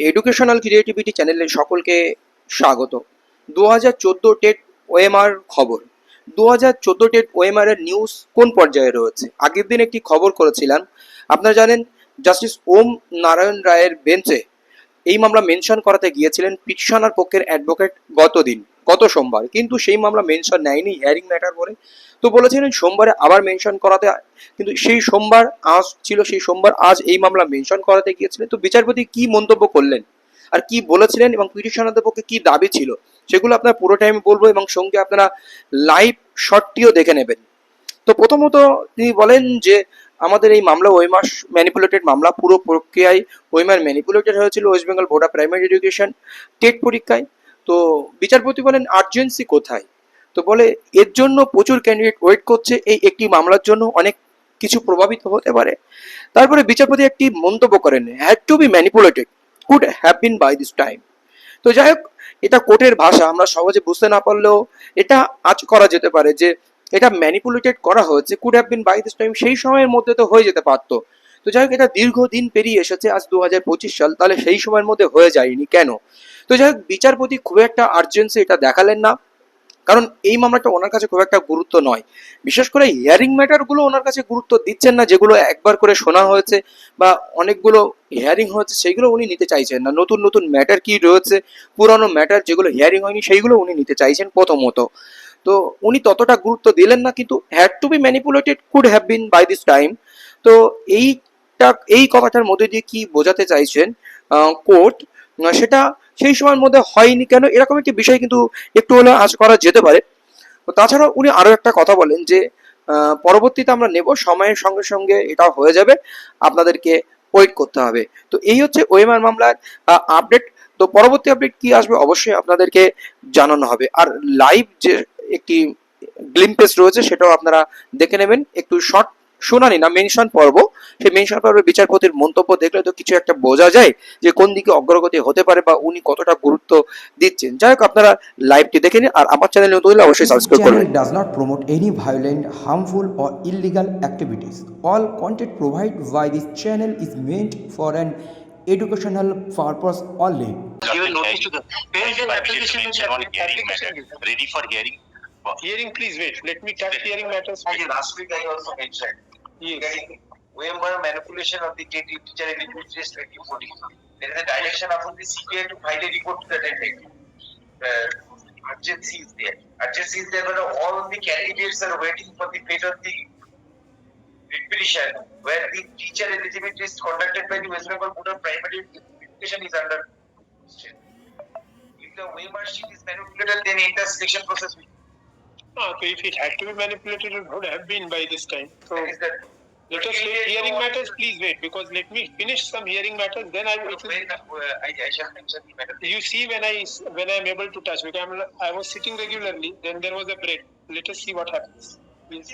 Educational creativity চ্যানেলে সকলকে স্বাগত। 2014 টেট ওএমআর খবর। 2014 টেট ওএমআর এর নিউজ কোন পর্যায়ে রয়েছে? আগের দিন একটি খবর করেছিলাম। আপনারা জানেন, জাস্টিস ওম নারায়ণ রায়ের বেঞ্চে এই মামলা মেনশন করাতে গিয়েছিলেন পিটিশনার পক্ষের অ্যাডভোকেট গত সোমবার, কিন্তু সেই মামলা মেনশন নেয়নি হিয়ারিং ম্যাটার বলে। তো বলেছিলেন সোমবারে আবার মেনশন করাতে, কিন্তু সেই সোমবার আজ ছিল, সেই সোমবার আজ এই মামলা মেনশন করাতে গিয়েছিলেন। তো বিচারপতি কি মন্তব্য করলেন আর কি বলেছিলেন এবং পিটিশনারদের পক্ষে কি দাবি ছিল, সেগুলো আপনার পুরোটাই আমি বলবো এবং সঙ্গে আপনারা লাইভ শর্টটিও দেখে নেবেন। তো প্রথমত তিনি বলেন যে আমাদের এই মামলা ওএমআর ম্যানিপুলেটেড মামলা, পুরো প্রক্রিয়ায় ওএমআর ম্যানিপুলেটেড হয়েছিল West Bengal board of primary education TET পরীক্ষায়। তো বিচারপতি বলেন আর্জেন্সি কোথায়? তো বলে এর জন্য প্রচুর ক্যান্ডিডেট ওয়েট করছে, এই একটি মামলার জন্য অনেক কিছু প্রভাবিত হতে পারে। তারপরে বিচারপতি একটি মন্তব্য করেন, had to be manipulated, could have been by this time. তো যাই হোক, এটা কোর্টের ভাষা, আমরা সহজে বুঝতে না পারলেও এটা আজ করা যেতে পারে যে এটা ম্যানিপুলেটেড করা হয়েছে, could have been by this time, সেই সময়ের মধ্যে তো হয়ে যেতে পারতো। তো যাই হোক, এটা দীর্ঘদিন পেরিয়ে এসেছে, আজ 2025 সাল, তাহলে সেই সময়ের মধ্যে হয়ে যায়নি কেন? তো যাই হোক, বিচারপতি খুব একটা আর্জেন্সি এটা দেখালেন না, কারণ এই মামলাটা ওনার কাছে খুব একটা গুরুত্ব নয়। বিশেষ করে হিয়ারিং ম্যাটারগুলো ওনার কাছে গুরুত্ব দিচ্ছেন না, যেগুলো একবার করে শোনা হয়েছে বা অনেকগুলো হিয়ারিং হয়েছে সেইগুলো উনি নিতে চাইছেন না। নতুন নতুন ম্যাটার কি রয়েছে, পুরনো ম্যাটার যেগুলো হিয়ারিং হয়নি সেইগুলো উনি নিতে চাইছেন প্রথমত। তো উনি ততটা গুরুত্ব দিলেন না, কিন্তু had to be manipulated, could have been by this time. তো এই কথাটার মধ্যে দিয়ে কি বোঝাতে চাইছেন কোর্ট, সেটা সেই সময়ের মধ্যে হয়নি কেন, এরকম একটি বিষয় কিন্তু একটু হলে আজ করা যেতে পারে। তাছাড়া উনি আরো একটা কথা বলেন যে পরবর্তীতে আমরা নেব, সময়ের সঙ্গে সঙ্গে এটা হয়ে যাবে, আপনাদেরকে ওয়েট করতে হবে। তো এই হচ্ছে ওএমআর মামলার আপডেট। তো পরবর্তী আপডেট কি আসবে অবশ্যই আপনাদেরকে জানানো হবে। আর লাইভ যে একটি গ্লিম্পেস রয়েছে সেটাও আপনারা দেখে নেবেন। একটু শর্ট শুনানি না, মেনশন পর্ব, সেই মেনশন পর্বে বিচারপতির মন্তব্য দেখলে তো কিছু একটা বোঝা যায় যে কোন দিকে অগ্রগতি হতে পারে বা উনি কতটা গুরুত্ব দিচ্ছেন। যাই হোক, আপনারা লাইভটি দেখে নিন, আর আমার চ্যানেল নতুন হলে অবশ্যই সাবস্ক্রাইব করবেন। Channel does not promote any violent, harmful, or illegal activities. All content provided by this channel is meant for an educational purpose only. Given notice to the parents and application on hearing matter. Ready for hearing? Hearing, please wait. Let me touch hearing matters. Last week I also mentioned regarding November manipulation of the teacher eligibility test 2014. There is a direction upon the CPI to file a report to the attendant. Urgency is there. Urgency is there, but all the candidates are waiting for the fate of the petition, where the teacher eligibility test conducted by the West Bengal Board of Primary Education is under question. If the waiver sheet is manipulated, then entire selection process will. So if it had to be manipulated, it would have been by this time. So That is that. let us wait. Hearing matters, please wait, because let me finish some hearing matters. Then I will. I shall mention the matter. You see, when I am able to touch, because I was sitting regularly. Then there was a break. Let us see what happens. Please.